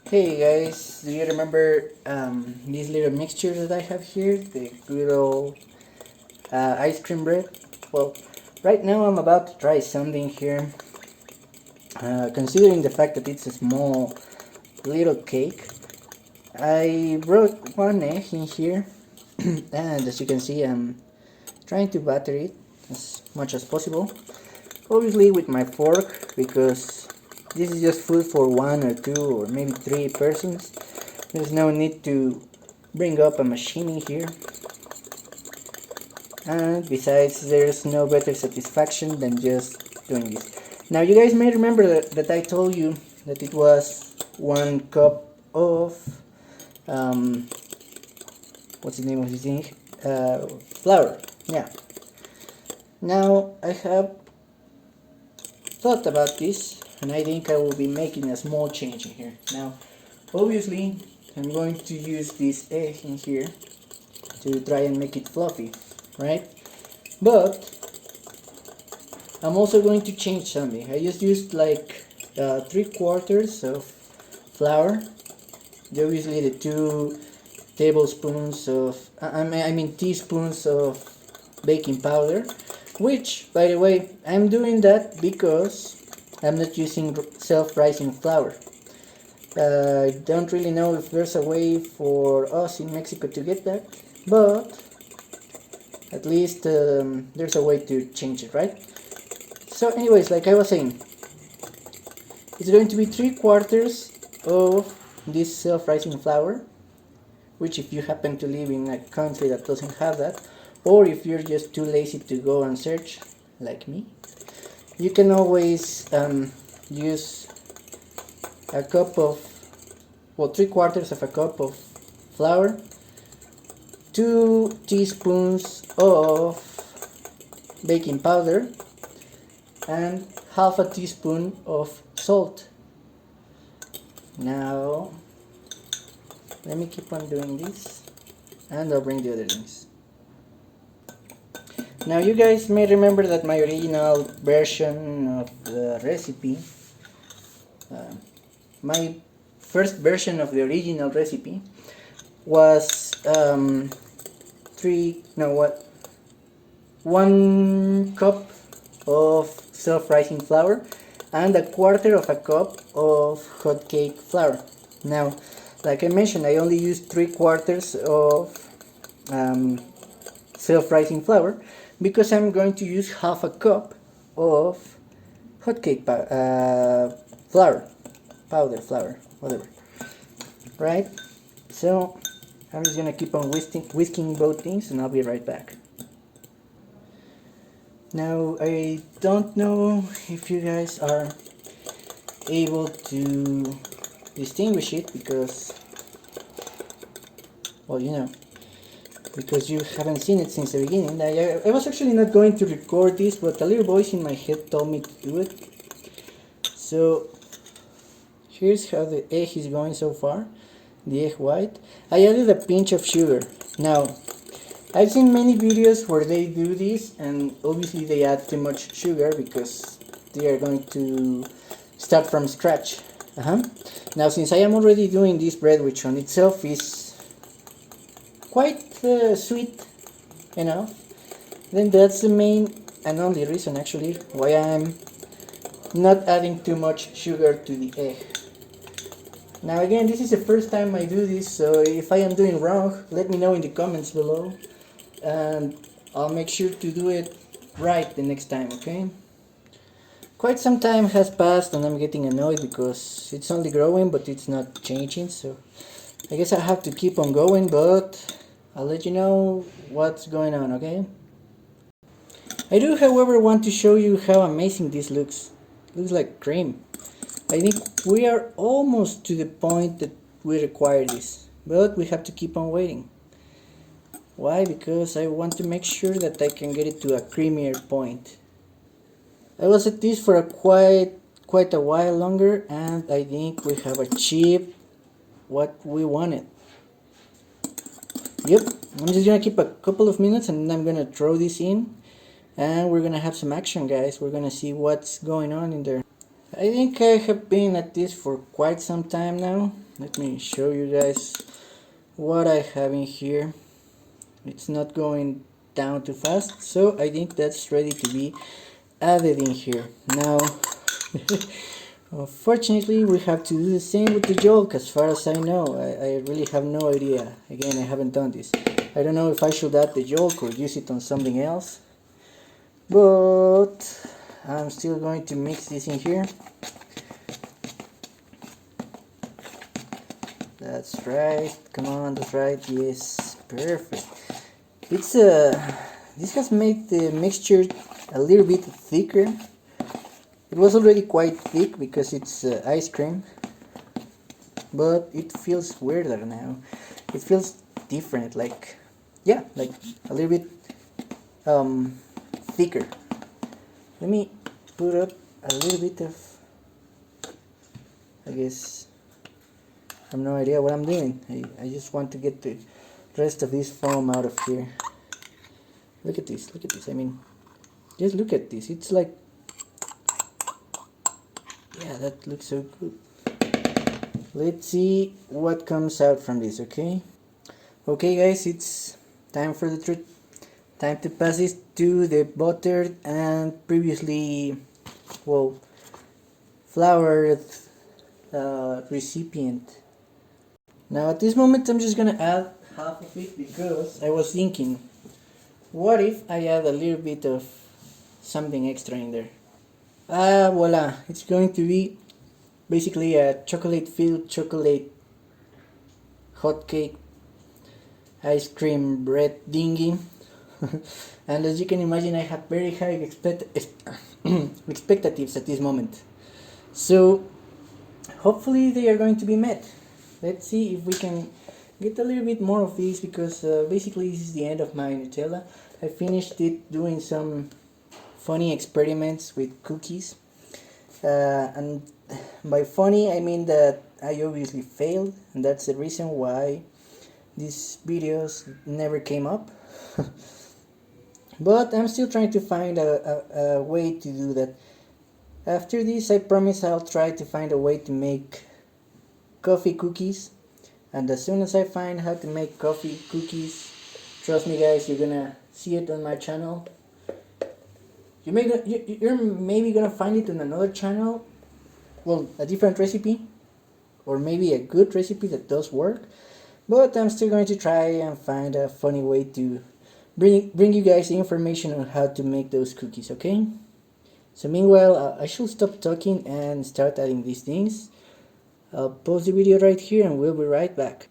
Hey guys, do you remember these little mixtures that I have here? The good old ice cream bread? Well, right now I'm about to try something here. Considering the fact that it's a small little cake, I brought one egg in here, and as you can see, I'm trying to batter it as much as possible. Obviously with my fork, because this is just food for one or two or maybe three persons. There's no need to bring up a machine in here. And besides, there's no better satisfaction than just doing this. Now you guys may remember that I told you that it was 1 cup of what's the name of this thing? Flour. Yeah. Now I have thought about this, and I think I will be making a small change in here. Now obviously I'm going to use this egg in here to try and make it fluffy, right? But I'm also going to change something. I just used like 3/4 of flour, obviously the 2 tablespoons of I mean teaspoons of baking powder, which by the way I'm doing that because I'm not using self-rising flour. I don't really know if there's a way for us in Mexico to get that, but at least there's a way to change it, right? So anyways, like I was saying, it's going to be 3/4 of this self-rising flour, which if you happen to live in a country that doesn't have that, or if you're just too lazy to go and search, like me, you can always use a cup of, well, 3/4 of a cup of flour, 2 teaspoons of baking powder, and half a teaspoon of salt. Now let me keep on doing this, and I'll bring the other things. Now you guys may remember that my original version of the recipe, my first version of the original recipe was 1 cup of self-rising flour and 1/4 of a cup of hot cake flour. Now, like I mentioned, I only used 3/4 of self-rising flour because I'm going to use half a cup of hot cake flour, powder flour, whatever, right? So I'm just gonna keep on whisking both things, and I'll be right back. Now I don't know if you guys are able to distinguish it because, well, you know, because you haven't seen it since the beginning. I was actually not going to record this, but a little voice in my head told me to do it. So here's how the egg is going so far. The egg white. I added a pinch of sugar. Now, I've seen many videos where they do this, and obviously they add too much sugar because they are going to start from scratch. Now, since I am already doing this bread, which on itself is quite sweet enough, then that's the main and only reason actually why I'm not adding too much sugar to the egg. Now again, this is the first time I do this, so if I am doing wrong, let me know in the comments below, and I'll make sure to do it right the next time, okay? Quite some time has passed and I'm getting annoyed because it's only growing but it's not changing, so I guess I have to keep on going, but I'll let you know what's going on, okay? I do, however, want to show you how amazing this looks. It looks like cream. I think we are almost to the point that we require this, but we have to keep on waiting. Why? Because I want to make sure that I can get it to a creamier point. I was at this for quite a while longer, and I think we have achieved what we wanted. Yep, I'm just gonna keep a couple of minutes and then I'm gonna throw this in, and we're gonna have some action, guys. We're gonna see what's going on in there. I think I have been at this for quite some time now. let me show you guys what I have in here. It's not going down too fast, so I think that's ready to be added in here. Now, unfortunately, we have to do the same with the yolk as far as I know. I really have no idea. Again, I haven't done this. I don't know if I should add the yolk or use it on something else. But I'm still going to mix this in here. That's right. Come on, that's right. Yes, perfect. It's this has made the mixture a little bit thicker. It was already quite thick because it's ice cream, but it feels weirder now. It feels different, like, yeah, like a little bit thicker. Let me put up a little bit of, I guess, I have no idea what I'm doing. I just want to get the rest of this foam out of here. Look at this, I mean, just look at this. It's like, yeah, that looks so good. Let's see what comes out from this, okay? Okay guys, it's time for the truth. Time to pass this to the buttered and previously, well, floured recipient. Now at this moment I'm just gonna add half of it because I was thinking, what if I add a little bit of something extra in there? Voila, it's going to be basically a chocolate filled chocolate hot cake ice cream bread dingy. And as you can imagine, I have very high expectations at this moment. So hopefully they are going to be met. Let's see if we can get a little bit more of this because basically this is the end of my Nutella. I finished it doing some funny experiments with cookies. And by funny I mean that I obviously failed, and that's the reason why these videos never came up. But I'm still trying to find a way to do that. After this I promise I'll try to find a way to make coffee cookies, and as soon as I find how to make coffee cookies, trust me guys, you're gonna see it on my channel. You're maybe gonna find it on another channel, well, a different recipe, or maybe a good recipe that does work, but I'm still going to try and find a funny way to bring you guys the information on how to make those cookies, okay? So meanwhile, I should stop talking and start adding these things. I'll pause the video right here and we'll be right back.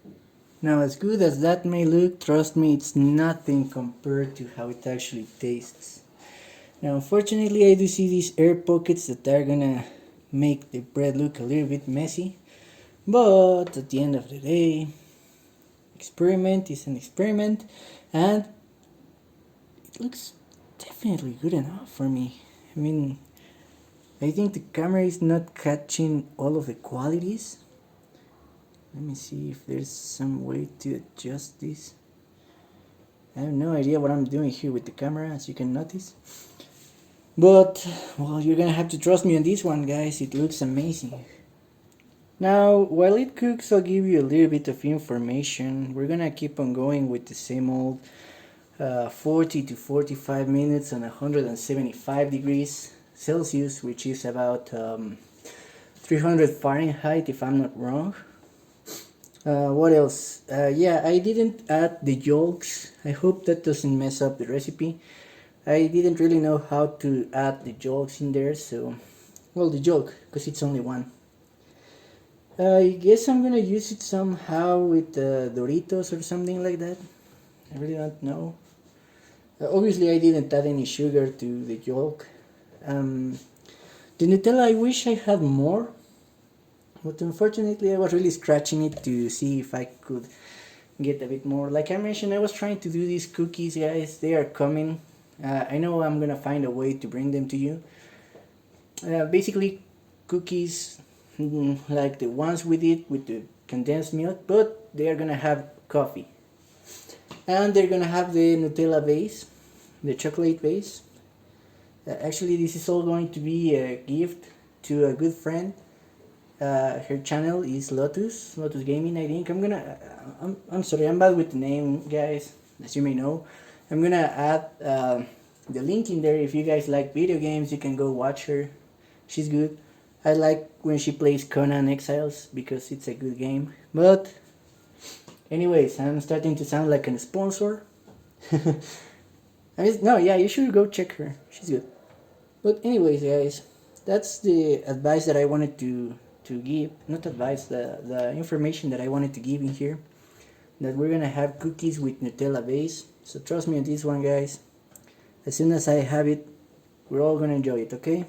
Now, as good as that may look, trust me, it's nothing compared to how it actually tastes. Now, unfortunately, I do see these air pockets that are gonna make the bread look a little bit messy, but at the end of the day, experiment is an experiment, and it looks definitely good enough for me. I mean, I think the camera is not catching all of the qualities. Let me see if there's some way to adjust this. I have no idea what I'm doing here with the camera, as you can notice. But, well, you're gonna have to trust me on this one, guys. It looks amazing. Now, while it cooks, I'll give you a little bit of information. We're gonna keep on going with the same old 40 to 45 minutes on 175 degrees Celsius, which is about 300 Fahrenheit if I'm not wrong. What else? Yeah, I didn't add the yolks. I hope that doesn't mess up the recipe. I didn't really know how to add the yolks in there, so, well, the yolk, because it's only one. I guess I'm gonna use it somehow with Doritos or something like that. I really don't know. Obviously I didn't add any sugar to the yolk. The Nutella, I wish I had more, but unfortunately I was really scratching it to see if I could get a bit more. Like I mentioned, I was trying to do these cookies, guys. They are coming. I know I'm gonna find a way to bring them to you. Basically cookies like the ones we did with the condensed milk, but they are gonna have coffee, and they're gonna have the Nutella base, the chocolate base. Actually, this is all going to be a gift to a good friend. Her channel is Lotus Gaming, I think. I'm sorry, I'm bad with the name, guys, as you may know. I'm gonna add the link in there. If you guys like video games, you can go watch her. She's good. I like when she plays Conan Exiles because it's a good game. But anyways, I'm starting to sound like a sponsor. No, yeah, you should go check her. She's good. But anyways, guys, that's the advice that I wanted to give. Not advice, the information that I wanted to give in here. That we're gonna have cookies with Nutella base. So trust me on this one, guys. As soon as I have it, we're all gonna enjoy it, okay?